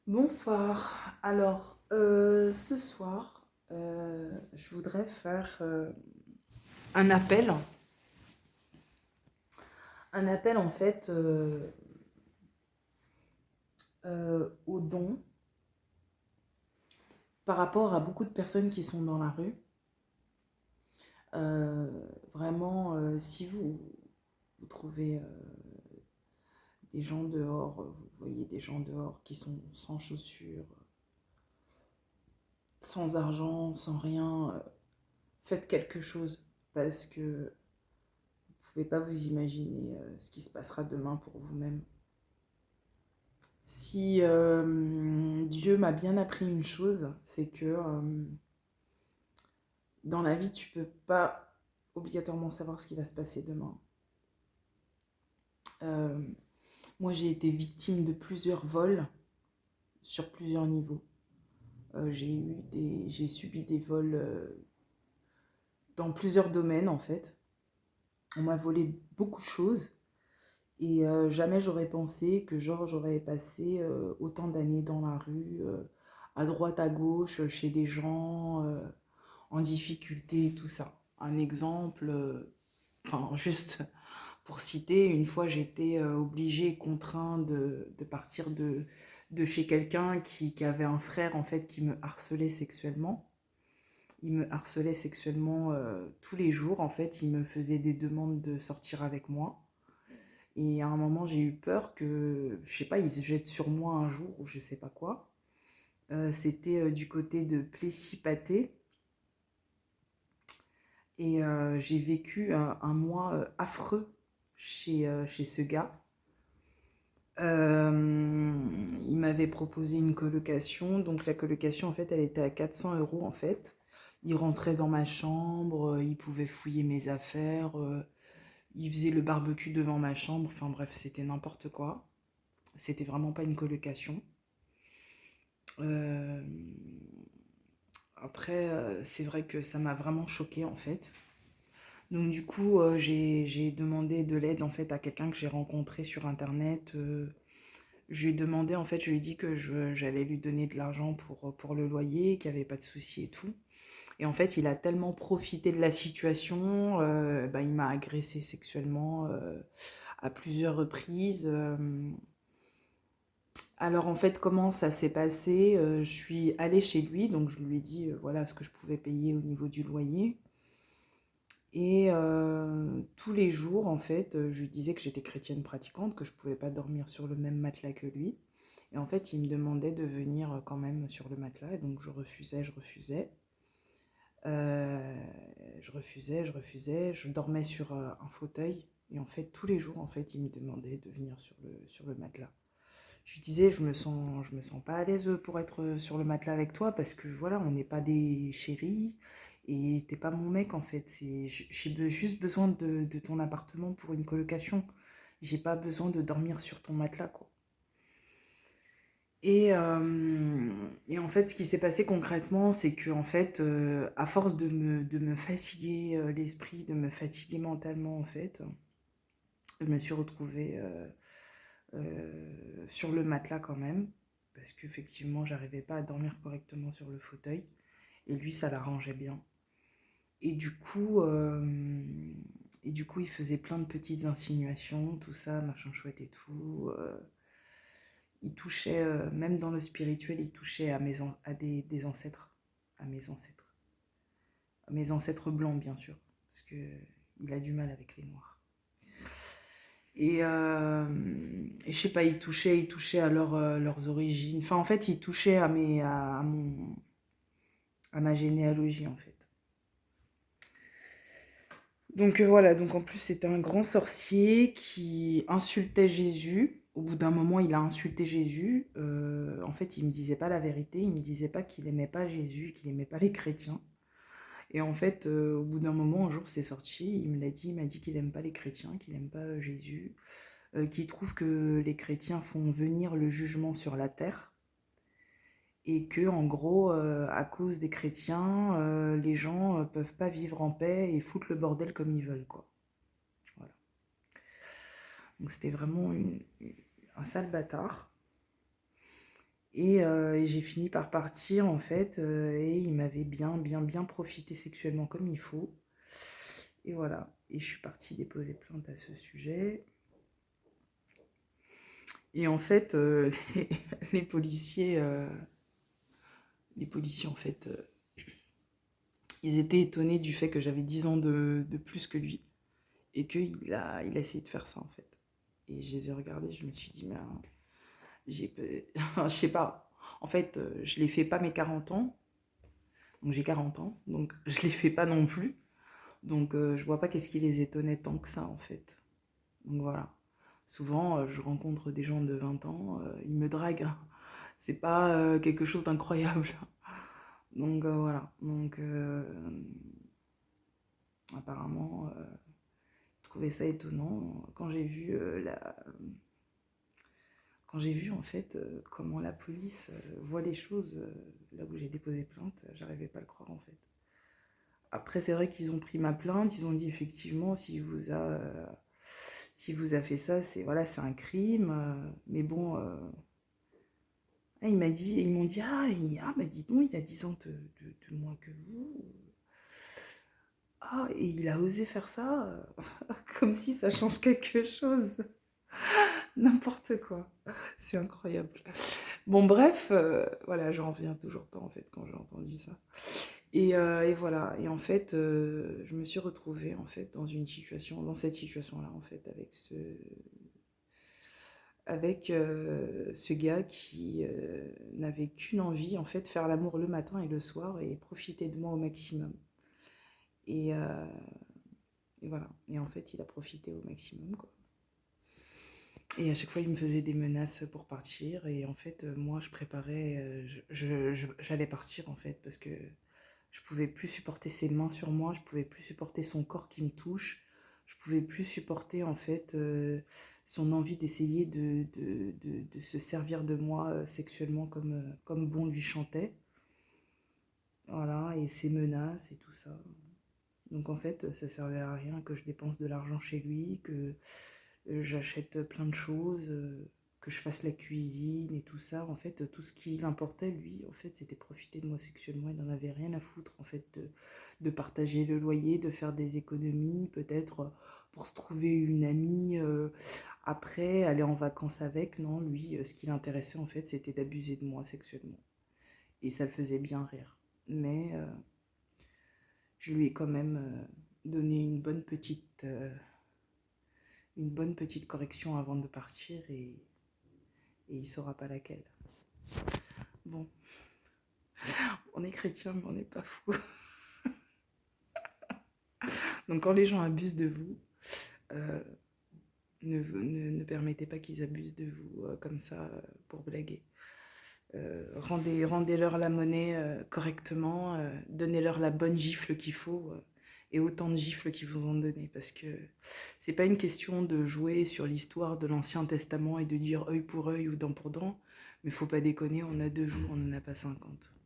Bonsoir. Alors, ce soir, je voudrais faire un appel. Un appel en fait aux dons par rapport à beaucoup de personnes qui sont dans la rue. Euh, Vraiment, si vous trouvez des gens dehors, vous voyez des gens dehors qui sont sans chaussures, sans argent, sans rien, faites quelque chose parce que vous ne pouvez pas vous imaginer ce qui se passera demain pour vous-même. Si Dieu m'a bien appris une chose, c'est que dans la vie, tu peux pas obligatoirement savoir ce qui va se passer demain. Euh, Moi, j'ai été victime de plusieurs vols sur plusieurs niveaux. J'ai subi des vols dans plusieurs domaines en fait. On m'a volé beaucoup de choses et jamais j'aurais pensé que j'aurais passé autant d'années dans la rue, à droite à gauche, chez des gens en difficulté, tout ça. Un exemple, enfin juste pour citer, une fois j'étais obligée, contrainte de partir de chez quelqu'un qui avait un frère en fait qui me harcelait sexuellement. Il me harcelait sexuellement tous les jours en fait, il me faisait des demandes de sortir avec moi. Et à un moment j'ai eu peur que, je sais pas, il se jette sur moi un jour ou je sais pas quoi. C'était du côté de Plessis-Pâté. Et j'ai vécu un mois affreux chez ce gars. Il m'avait proposé une colocation. Donc la colocation, en fait, elle était à 400 € en fait. Il rentrait dans ma chambre, il pouvait fouiller mes affaires, il faisait le barbecue devant ma chambre. Enfin bref, c'était n'importe quoi. C'était vraiment pas une colocation. Euh, Après, c'est vrai que ça m'a vraiment choquée en fait. Donc du coup, j'ai demandé de l'aide en fait à quelqu'un que j'ai rencontré sur internet. Je lui ai demandé en fait, je lui ai dit que j'allais lui donner de l'argent pour le loyer, qu'il n'y avait pas de souci et tout. Et en fait, il a tellement profité de la situation, bah, il m'a agressé sexuellement à plusieurs reprises. Alors en fait, comment ça s'est passé? Je suis allée chez lui, donc je lui ai dit voilà ce que je pouvais payer au niveau du loyer. Et tous les jours, en fait, je lui disais que j'étais chrétienne pratiquante, que je ne pouvais pas dormir sur le même matelas que lui. Et en fait, il me demandait de venir quand même sur le matelas. Et donc, je refusais, je refusais. Euh, je refusais, je refusais. Je dormais sur un fauteuil. Et en fait, tous les jours, en fait, il me demandait de venir sur le matelas. Je lui disais, je me sens pas à l'aise pour être sur le matelas avec toi parce que voilà, on n'est pas des chéris et t'es pas mon mec en fait. J'ai juste besoin de ton appartement pour une colocation. J'ai pas besoin de dormir sur ton matelas quoi. Et en fait, ce qui s'est passé concrètement, c'est que en fait, à force de me fatiguer l'esprit, de me fatiguer mentalement en fait, je me suis retrouvée sur le matelas quand même, parce qu'effectivement, j'arrivais pas à dormir correctement sur le fauteuil, et lui, ça l'arrangeait bien. Et du coup, il faisait plein de petites insinuations, tout ça, machin chouette et tout. Il touchait, même dans le spirituel, il touchait à des ancêtres, à mes ancêtres. À mes ancêtres blancs, bien sûr, parce que il a du mal avec les noirs. Et je sais pas, il touchait à leurs origines. Enfin, en fait, il touchait à ma généalogie, en fait. Donc voilà, donc en plus, c'était un grand sorcier qui insultait Jésus. Au bout d'un moment, il a insulté Jésus. En fait, il me disait pas la vérité. Il me disait pas qu'il aimait pas Jésus, qu'il aimait pas les chrétiens. Et en fait, au bout d'un moment, un jour, c'est sorti. Il m'a dit qu'il aime pas les chrétiens, qu'il aime pas Jésus, qui trouve que les chrétiens font venir le jugement sur la terre et que en gros, à cause des chrétiens, les gens peuvent pas vivre en paix et foutre le bordel comme ils veulent, quoi. Voilà. Donc c'était vraiment un sale bâtard. Et j'ai fini par partir, en fait, et il m'avait bien profité sexuellement comme il faut. Et voilà. Et je suis partie déposer plainte à ce sujet. Et en fait, les, les policiers, euh, les policiers, en fait, ils étaient étonnés du fait que j'avais 10 ans de plus que lui. Et qu'il a essayé de faire ça, en fait. Et je les ai regardés, je me suis dit, mais j'ai, je sais pas. En fait, je les fais pas mes 40 ans. Donc j'ai 40 ans. Donc je les fais pas non plus. Donc je vois pas qu'est-ce qui les étonnait tant que ça, en fait. Donc voilà. Souvent, je rencontre des gens de 20 ans, ils me draguent, hein. C'est pas quelque chose d'incroyable. Donc voilà. Donc apparemment, je trouvais ça étonnant quand j'ai vu quand j'ai vu en fait comment la police voit les choses là où j'ai déposé plainte, j'arrivais pas à le croire en fait. Après, c'est vrai qu'ils ont pris ma plainte, ils ont dit effectivement, si vous a fait ça, c'est voilà, c'est un crime. Mais bon, ils m'ont dit, bah dites donc, il a 10 ans de moins que vous. Ah, et il a osé faire ça, comme si ça change quelque chose. N'importe quoi. C'est incroyable. Bon, bref, voilà, j'en reviens toujours pas en fait quand j'ai entendu ça. Et voilà. Et en fait, je me suis retrouvée en fait dans cette situation-là en fait, avec ce gars qui n'avait qu'une envie en fait, faire l'amour le matin et le soir et profiter de moi au maximum. Et, euh, et voilà. Et en fait, il a profité au maximum quoi. Et à chaque fois, il me faisait des menaces pour partir. Et en fait, moi, je préparais, j'allais partir en fait parce que je pouvais plus supporter ses mains sur moi, je pouvais plus supporter son corps qui me touche, je pouvais plus supporter en fait son envie d'essayer de se servir de moi sexuellement comme bon lui chantait. Voilà, et ses menaces et tout ça. Donc en fait, ça servait à rien que je dépense de l'argent chez lui, que j'achète plein de choses, que je fasse la cuisine et tout ça. En fait, tout ce qui l'importait, lui, en fait, c'était profiter de moi sexuellement. Il n'en avait rien à foutre, en fait, de partager le loyer, de faire des économies, peut-être pour se trouver une amie après, aller en vacances avec. Non, lui, ce qui l'intéressait, en fait, c'était d'abuser de moi sexuellement. Et ça le faisait bien rire. Mais je lui ai quand même donné une bonne petite correction avant de partir et il saura pas laquelle. Bon, on est chrétien mais on n'est pas fou. Donc quand les gens abusent de vous, euh, ne permettez pas qu'ils abusent de vous comme ça pour blaguer. Rendez-leur la monnaie correctement, donnez-leur la bonne gifle qu'il faut et autant de gifles qu'ils vous ont donné parce que c'est pas une question de jouer sur l'histoire de l'Ancien Testament et de dire œil pour œil ou dent pour dent, mais faut pas déconner, on a 2 jours, on n'en a pas 50.